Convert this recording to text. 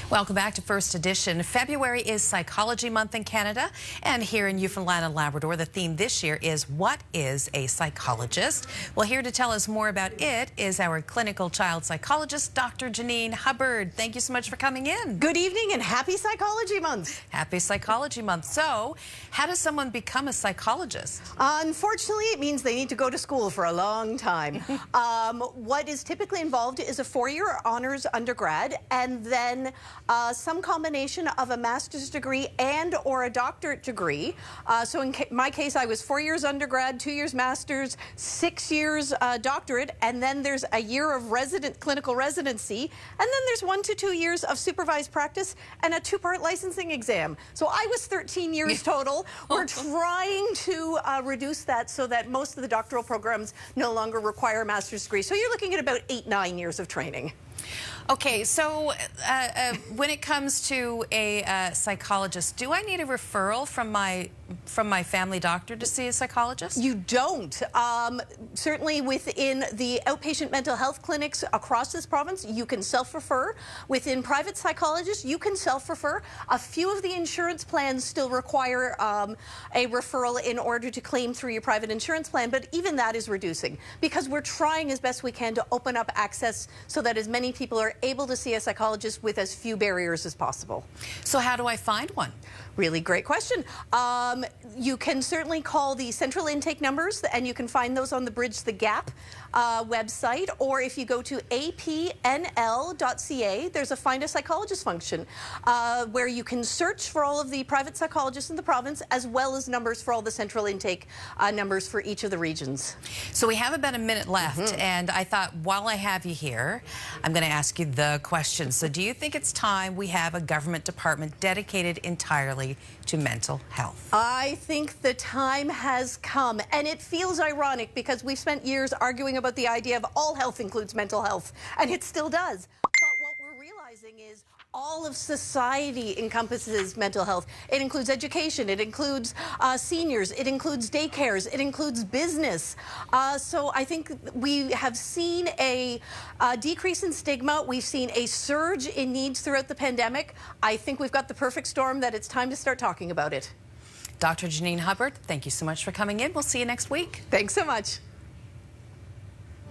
Welcome back to First Edition. February is Psychology Month in Canada, and here in Newfoundland and Labrador, the theme this year is What is a Psychologist? Well, here to tell us more about it is our clinical child psychologist, Dr. Janine Hubbard. Thank you so much for coming in. Good evening and happy Psychology Month. Happy Psychology Month. So, how does someone become a psychologist? Unfortunately, it means they need to go to school for a long time. What is typically involved is a four-year honors undergrad and then some combination of a master's degree and or a doctorate degree. So in my case, I was 4 years undergrad, 2 years master's, 6 years doctorate, and then there's a year of clinical residency, and then there's 1 to 2 years of supervised practice and a 2-part licensing exam. So I was 13 years total. We're trying to reduce that so that most of the doctoral programs no longer require a master's degree. So you're looking at about 8-9 years of training. Okay, so when it comes to a psychologist, do I need a referral from my family doctor to see a psychologist? You don't. Certainly within the outpatient mental health clinics across this province, you can self-refer. Within private psychologists, you can self-refer. A few of the insurance plans still require a referral in order to claim through your private insurance plan, but even that is reducing because we're trying as best we can to open up access so that as many people are able to see a psychologist with as few barriers as possible. So how do I find one? Really great question. You can certainly call the central intake numbers, and you can find those on the Bridge the Gap website, or if you go to apnl.ca, there's a Find a Psychologist function where you can search for all of the private psychologists in the province, as well as numbers for all the central intake numbers for each of the regions. So we have about a minute left, and I thought while I have you here, I'm going to ask you the question. So do you think it's time we have a government department dedicated entirely to mental health? I think the time has come, and it feels ironic because we've spent years arguing about the idea of all health includes mental health, and it still does. But what we're realizing is all of society encompasses mental health. It includes education, it includes seniors, it includes daycares, it includes business. So I think we have seen a decrease in stigma. We've seen a surge in needs throughout the pandemic. I think we've got the perfect storm that it's time to start talking about it. Dr. Janine Hubbard, thank you so much for coming in. We'll see you next week. Thanks so much.